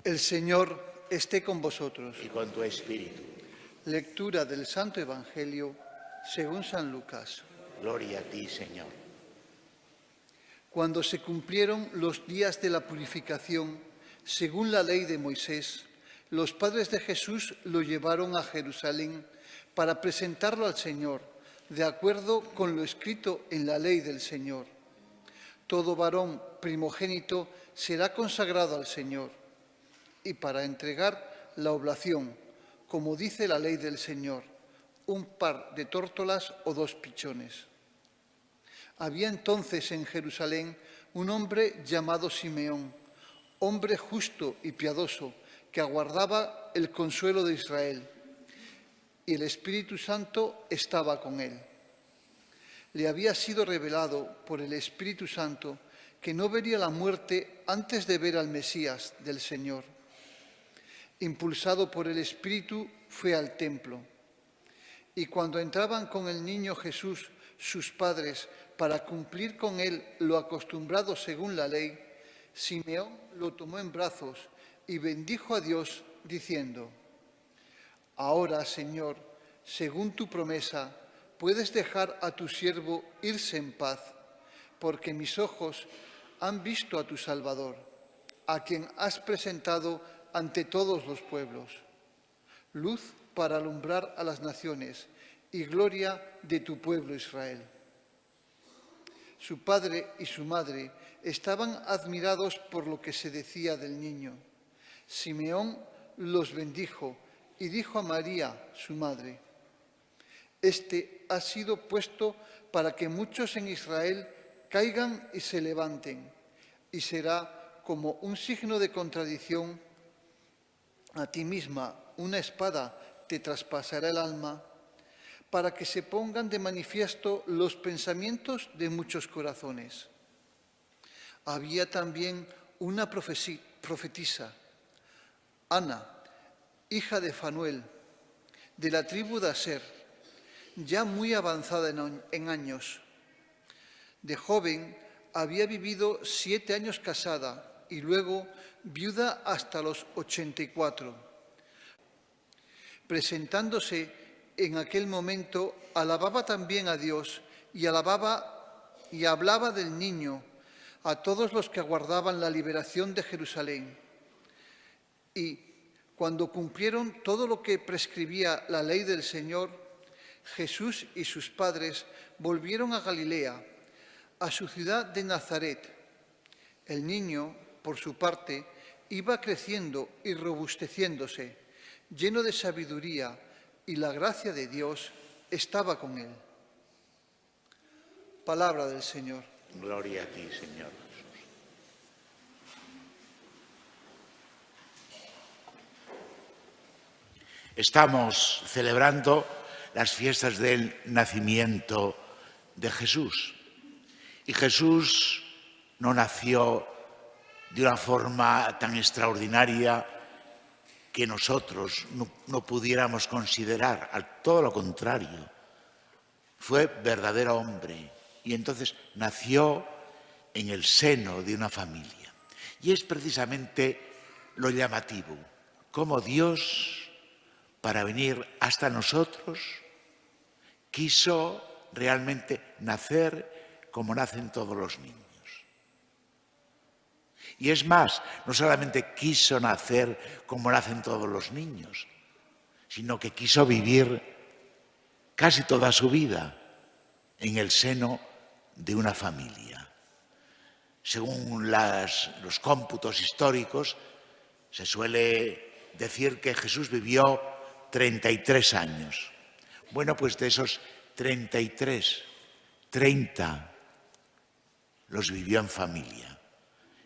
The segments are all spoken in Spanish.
El Señor esté con vosotros. y con tu espíritu. Lectura del Santo Evangelio según San Lucas. Gloria a ti, Señor. Cuando se cumplieron los días de la purificación, según la ley de Moisés, los padres de Jesús lo llevaron a Jerusalén para presentarlo al Señor, de acuerdo con lo escrito en la ley del Señor. Todo varón primogénito será consagrado al Señor, y para entregar la oblación, como dice la ley del Señor, un par de tórtolas o 2 pichones. Había entonces en Jerusalén un hombre llamado Simeón, hombre justo y piadoso, que aguardaba el consuelo de Israel, y el Espíritu Santo estaba con él. Le había sido revelado por el Espíritu Santo que no vería la muerte antes de ver al Mesías del Señor. Impulsado por el Espíritu, fue al templo. Y cuando entraban con el niño Jesús, sus padres, para cumplir con él lo acostumbrado según la ley, Simeón lo tomó en brazos y bendijo a Dios, diciendo: Ahora, Señor, según tu promesa, puedes dejar a tu siervo irse en paz, porque mis ojos han visto a tu Salvador, a quien has presentado ante todos los pueblos, luz para alumbrar a las naciones y gloria de tu pueblo Israel. Su padre y su madre estaban admirados por lo que se decía del niño. Simeón los bendijo y dijo a María, su madre: Este ha sido puesto para que muchos en Israel caigan y se levanten, y será como un signo de contradicción. A ti misma una espada te traspasará el alma, para que se pongan de manifiesto los pensamientos de muchos corazones. Había también una profetisa, Ana, hija de Fanuel, de la tribu de Aser, ya muy avanzada en años. De joven había vivido 7 años casada y luego viuda hasta los 84. Presentándose en aquel momento, alababa también a Dios y hablaba del niño a todos los que aguardaban la liberación de Jerusalén. Y cuando cumplieron todo lo que prescribía la ley del Señor, Jesús y sus padres volvieron a Galilea, a su ciudad de Nazaret. El niño, por su parte, iba creciendo y robusteciéndose, lleno de sabiduría, y la gracia de Dios estaba con él. Palabra del Señor. Gloria a ti, Señor Jesús. Estamos celebrando las fiestas del nacimiento de Jesús. Y Jesús no nació de una forma tan extraordinaria que nosotros no pudiéramos considerar, todo lo contrario. Fue verdadero hombre y entonces nació en el seno de una familia. Y es precisamente lo llamativo, cómo Dios, para venir hasta nosotros, quiso realmente nacer como nacen todos los niños. Y es más, no solamente quiso nacer como nacen todos los niños, sino que quiso vivir casi toda su vida en el seno de una familia. Según los cómputos históricos, se suele decir que Jesús vivió 33 años. Bueno, pues de esos 33, 30 los vivió en familia.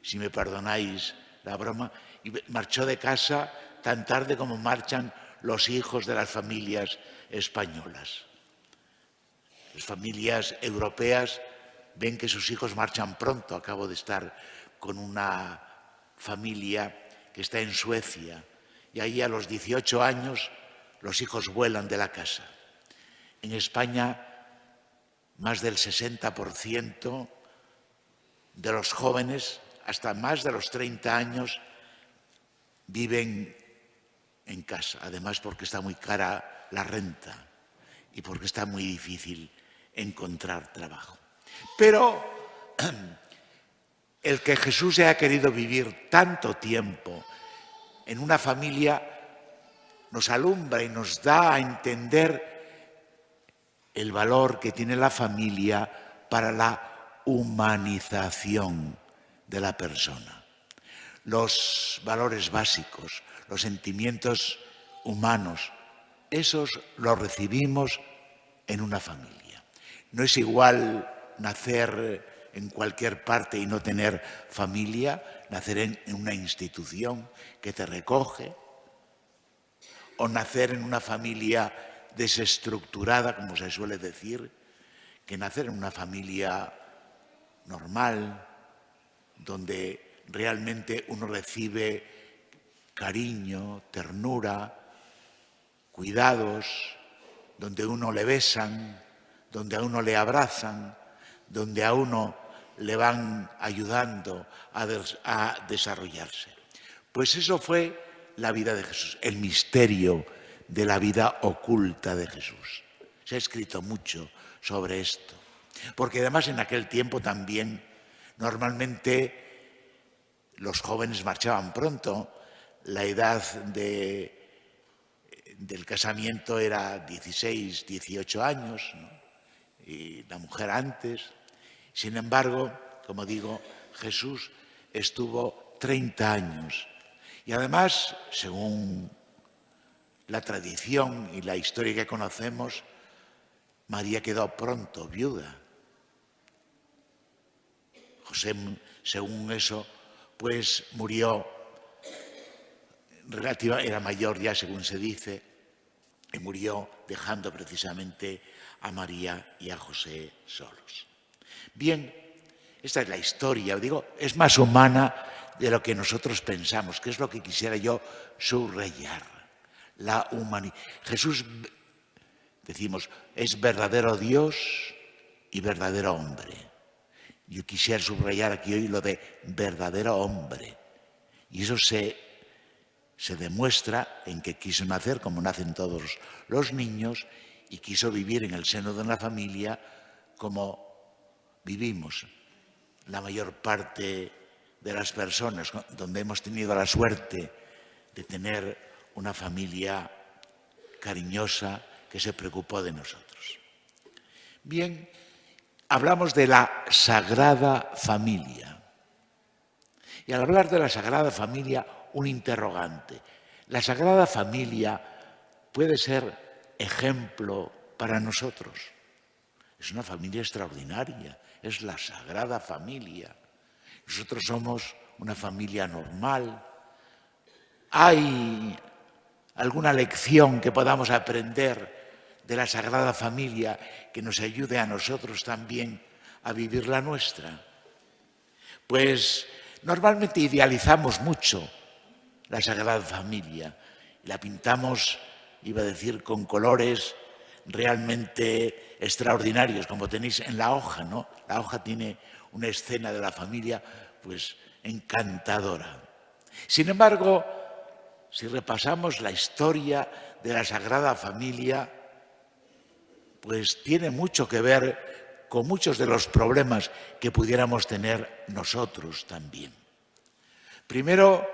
Si me perdonáis la broma, y marchó de casa tan tarde como marchan los hijos de las familias españolas. Las familias europeas ven que sus hijos marchan pronto. Acabo de estar con una familia que está en Suecia y ahí a los 18 años los hijos vuelan de la casa. En España, más del 60% de los jóvenes, hasta más de los 30 años, viven en casa, además porque está muy cara la renta y porque está muy difícil encontrar trabajo. Pero el que Jesús haya querido vivir tanto tiempo en una familia nos alumbra y nos da a entender el valor que tiene la familia para la humanización de la persona. Los valores básicos, los sentimientos humanos, esos los recibimos en una familia. No es igual nacer en cualquier parte y no tener familia, nacer en una institución que te recoge, o nacer en una familia desestructurada, como se suele decir, que nacer en una familia normal, donde realmente uno recibe cariño, ternura, cuidados, donde uno le besan, donde a uno le abrazan, donde a uno le van ayudando a desarrollarse. Pues eso fue la vida de Jesús, el misterio de la vida oculta de Jesús. Se ha escrito mucho sobre esto, porque además en aquel tiempo también normalmente los jóvenes marchaban pronto, la edad del casamiento era 16, 18 años, ¿no? Y la mujer antes. Sin embargo, como digo, Jesús estuvo 30 años. Y además, según la tradición y la historia que conocemos, María quedó pronto viuda. José, según eso, pues murió era mayor ya, según se dice, y murió dejando precisamente a María y a José solos. Bien, esta es la historia, digo, es más humana de lo que nosotros pensamos, que es lo que quisiera yo subrayar. La humanidad. Jesús, decimos, es verdadero Dios y verdadero hombre. Yo quisiera subrayar aquí hoy lo de verdadero hombre. Y eso se demuestra en que quiso nacer como nacen todos los niños y quiso vivir en el seno de una familia como vivimos la mayor parte de las personas, donde hemos tenido la suerte de tener una familia cariñosa que se preocupó de nosotros. Bien, hablamos de la Sagrada Familia. Y al hablar de la Sagrada Familia, un interrogante. ¿La Sagrada Familia puede ser ejemplo para nosotros? Es una familia extraordinaria, es la Sagrada Familia. Nosotros somos una familia normal. ¿Hay alguna lección que podamos aprender de la Sagrada Familia que nos ayude a nosotros también a vivir la nuestra? Pues normalmente idealizamos mucho la Sagrada Familia. La pintamos, iba a decir, con colores realmente extraordinarios, como tenéis en la hoja, ¿no? La hoja tiene una escena de la familia, pues, encantadora. Sin embargo, si repasamos la historia de la Sagrada Familia, pues tiene mucho que ver con muchos de los problemas que pudiéramos tener nosotros también. Primero,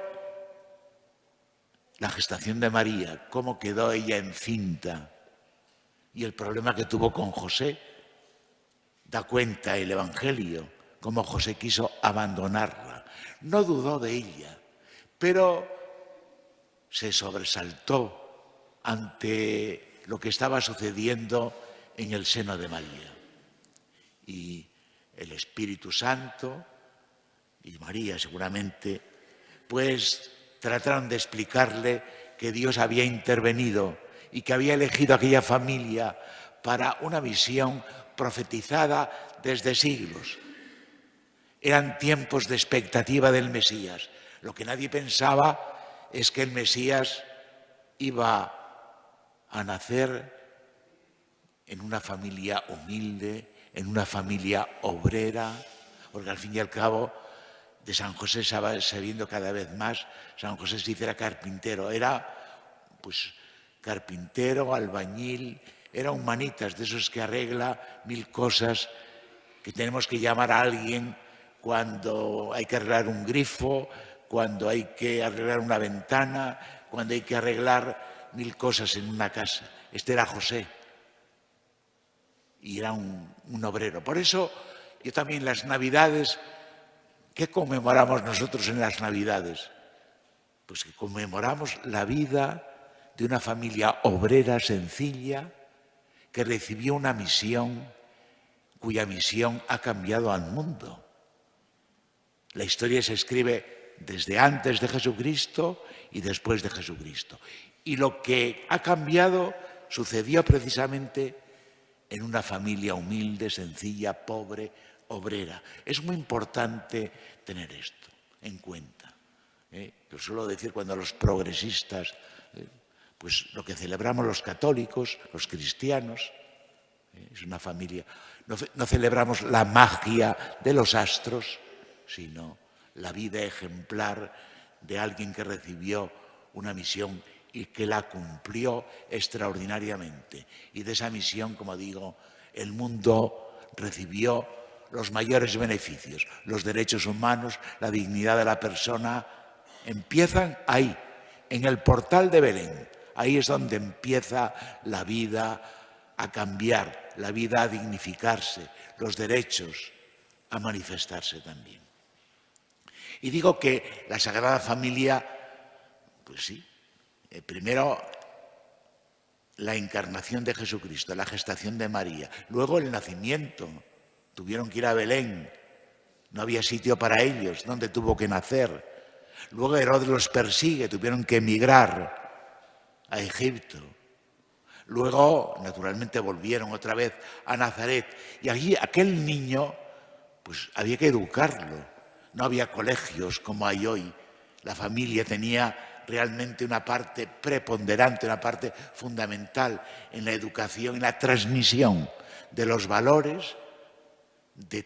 la gestación de María, cómo quedó ella encinta y el problema que tuvo con José. Da cuenta el Evangelio, cómo José quiso abandonarla. No dudó de ella, pero se sobresaltó ante lo que estaba sucediendo en el seno de María. Y el Espíritu Santo y María seguramente, pues trataron de explicarle que Dios había intervenido y que había elegido aquella familia para una visión profetizada desde siglos. Eran tiempos de expectativa del Mesías. Lo que nadie pensaba es que el Mesías iba a nacer en una familia humilde, en una familia obrera, porque al fin y al cabo de San José se va sabiendo cada vez más. San José se dice era carpintero, era pues carpintero, albañil, era un manitas de esos que arregla 1000 cosas, que tenemos que llamar a alguien cuando hay que arreglar un grifo, cuando hay que arreglar una ventana, cuando hay que arreglar 1000 cosas en una casa. Este era José y era un obrero. Por eso yo también las Navidades, ¿qué conmemoramos nosotros en las Navidades? Pues que conmemoramos la vida de una familia obrera sencilla que recibió una misión, cuya misión ha cambiado al mundo. La historia se escribe desde antes de Jesucristo y después de Jesucristo. Y lo que ha cambiado sucedió precisamente en una familia humilde, sencilla, pobre, obrera. Es muy importante tener esto en cuenta. Lo suelo decir cuando los progresistas, pues lo que celebramos los católicos, los cristianos, es una familia. No celebramos la magia de los astros, sino la vida ejemplar de alguien que recibió una misión y que la cumplió extraordinariamente. Y de esa misión, como digo, el mundo recibió los mayores beneficios. Los derechos humanos, la dignidad de la persona, empiezan ahí, en el portal de Belén. Ahí es donde empieza la vida a cambiar, la vida a dignificarse, los derechos a manifestarse también. Y digo que la Sagrada Familia, pues sí, primero la encarnación de Jesucristo, la gestación de María, luego el nacimiento, tuvieron que ir a Belén, no había sitio para ellos, donde tuvo que nacer. Luego Herodes los persigue, tuvieron que emigrar a Egipto. Luego, naturalmente, volvieron otra vez a Nazaret. Y allí aquel niño, pues había que educarlo. No había colegios como hay hoy. La familia tenía realmente una parte preponderante, una parte fundamental en la educación, en la transmisión de los valores,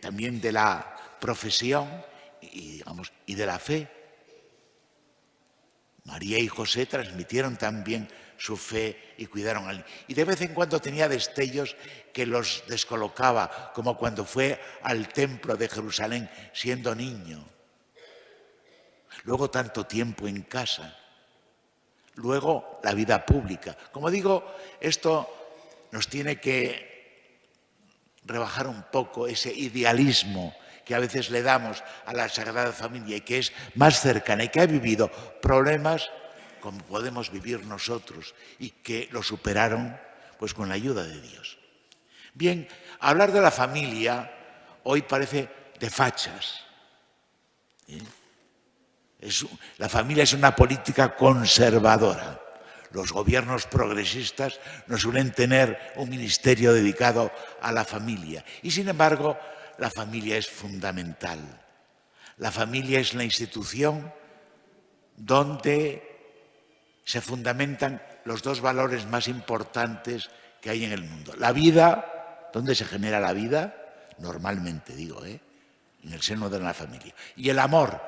también de la profesión y de la fe. María y José transmitieron también su fe y cuidaron al niño. Y de vez en cuando tenía destellos que los descolocaba, como cuando fue al templo de Jerusalén siendo niño. Luego tanto tiempo en casa. Luego la vida pública. Como digo, esto nos tiene que rebajar un poco ese idealismo que a veces le damos a la Sagrada Familia y que es más cercana y que ha vivido problemas como podemos vivir nosotros y que lo superaron pues con la ayuda de Dios. Bien, hablar de la familia hoy parece de fachas. La familia es una política conservadora. Los gobiernos progresistas no suelen tener un ministerio dedicado a la familia. Y sin embargo, la familia es fundamental. La familia es la institución donde se fundamentan los dos valores más importantes que hay en el mundo. La vida, ¿dónde se genera la vida? Normalmente, digo, en el seno de la familia. Y el amor,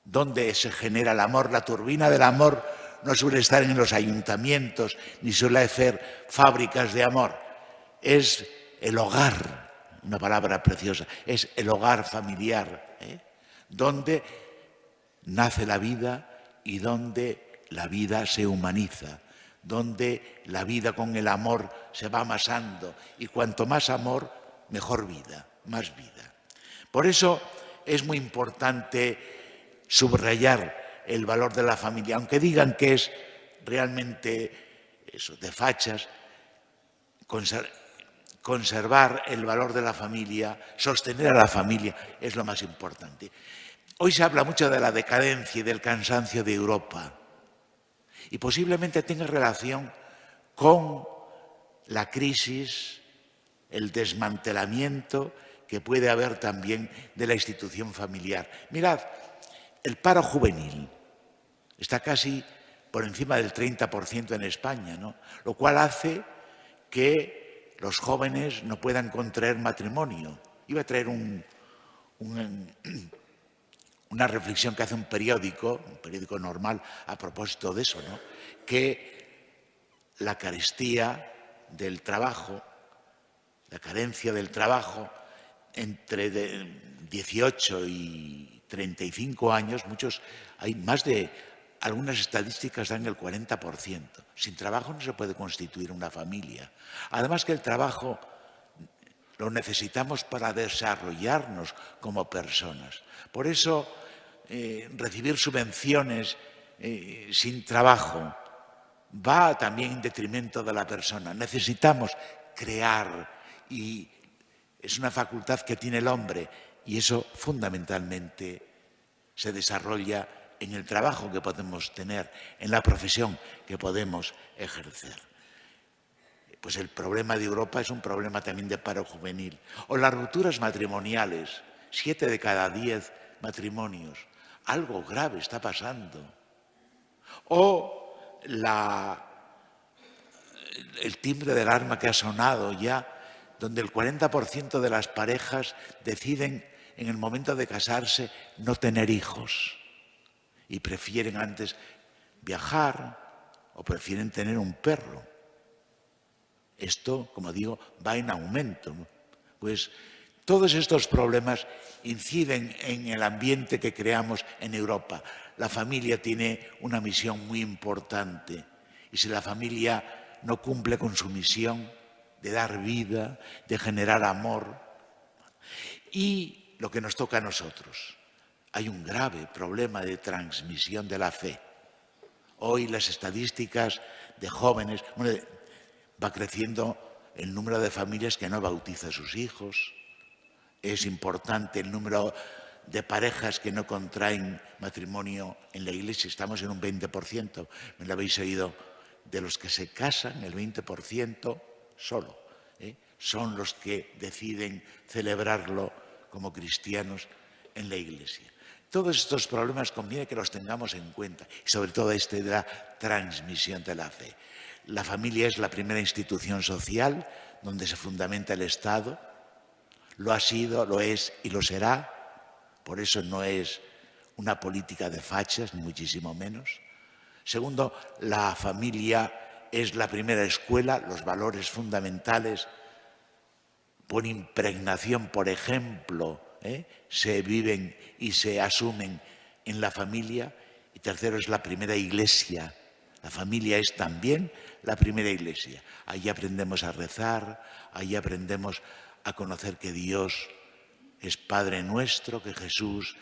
¿dónde se genera el amor? La turbina del amor no suele estar en los ayuntamientos, ni suele hacer fábricas de amor. Es el hogar. Una palabra preciosa, es el hogar familiar, donde nace la vida y donde la vida se humaniza, donde la vida con el amor se va amasando y cuanto más amor, mejor vida, más vida. Por eso es muy importante subrayar el valor de la familia, aunque digan que es realmente eso, de fachas, conservar el valor de la familia, sostener a la familia, es lo más importante. Hoy se habla mucho de la decadencia y del cansancio de Europa y posiblemente tenga relación con la crisis, el desmantelamiento que puede haber también de la institución familiar. Mirad, el paro juvenil está casi por encima del 30% en España, ¿no? Lo cual hace que los jóvenes no puedan contraer matrimonio. Iba a traer un una reflexión que hace un periódico normal a propósito de eso, ¿no? Que la carestía del trabajo, la carencia del trabajo entre 18 y 35 años, hay más de, algunas estadísticas dan el 40%. Sin trabajo no se puede constituir una familia. Además que el trabajo lo necesitamos para desarrollarnos como personas. Por eso, recibir subvenciones sin trabajo va también en detrimento de la persona. Necesitamos crear, y es una facultad que tiene el hombre, y eso fundamentalmente se desarrolla en el trabajo que podemos tener, en la profesión que podemos ejercer. Pues el problema de Europa es un problema también de paro juvenil. O las rupturas matrimoniales, 7 de cada 10 matrimonios. Algo grave está pasando. O el timbre del alarma que ha sonado ya, donde el 40% de las parejas deciden en el momento de casarse no tener hijos y prefieren antes viajar o prefieren tener un perro. Esto, como digo, va en aumento, ¿no? Pues todos estos problemas inciden en el ambiente que creamos en Europa. La familia tiene una misión muy importante y si la familia no cumple con su misión de dar vida, de generar amor, y lo que nos toca a nosotros, hay un grave problema de transmisión de la fe. Hoy las estadísticas de jóvenes, va creciendo el número de familias que no bautizan a sus hijos. Es importante el número de parejas que no contraen matrimonio en la Iglesia. Estamos en un 20%. Me lo habéis oído. De los que se casan, el 20% solo son los que deciden celebrarlo como cristianos en la Iglesia. Todos estos problemas conviene que los tengamos en cuenta, y sobre todo este de la transmisión de la fe. La familia es la primera institución social donde se fundamenta el Estado. Lo ha sido, lo es y lo será. Por eso no es una política de fachas, ni muchísimo menos. Segundo, la familia es la primera escuela, los valores fundamentales por impregnación, por ejemplo, se viven y se asumen en la familia. Y tercero, es la primera iglesia. La familia es también la primera iglesia. Allí aprendemos a rezar, allí aprendemos a conocer que Dios es Padre nuestro, que Jesús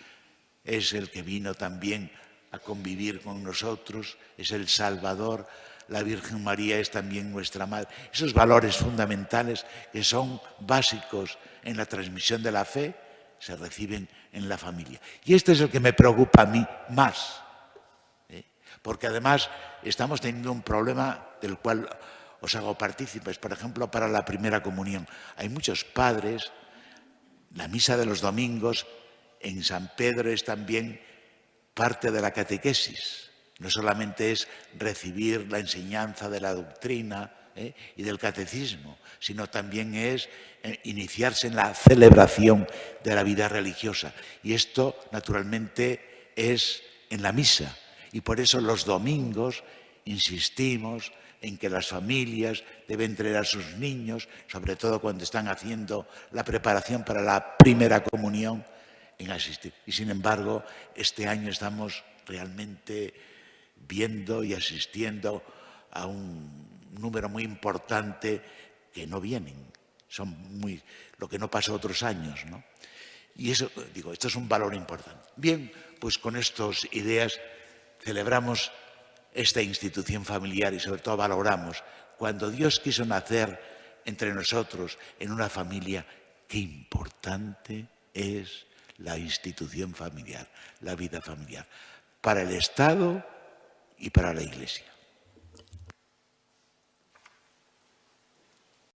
es el que vino también a convivir con nosotros, es el Salvador, la Virgen María es también nuestra Madre. Esos valores fundamentales que son básicos en la transmisión de la fe se reciben en la familia. Y este es el que me preocupa a mí más. Porque además estamos teniendo un problema del cual os hago partícipes, por ejemplo, para la primera comunión. Hay muchos padres, la misa de los domingos en San Pedro es también parte de la catequesis. No solamente es recibir la enseñanza de la doctrina y del catecismo, sino también es iniciarse en la celebración de la vida religiosa. Y esto, naturalmente, es en la misa. Y por eso los domingos insistimos en que las familias deben traer a sus niños, sobre todo cuando están haciendo la preparación para la primera comunión, en asistir. Y sin embargo, este año estamos realmente viendo y asistiendo a un número muy importante que no vienen. Son lo que no pasa otros años, ¿no? Y eso, digo, esto es un valor importante. Bien, pues con estas ideas celebramos esta institución familiar y sobre todo valoramos cuando Dios quiso nacer entre nosotros en una familia, qué importante es la institución familiar, la vida familiar, para el Estado y para la Iglesia.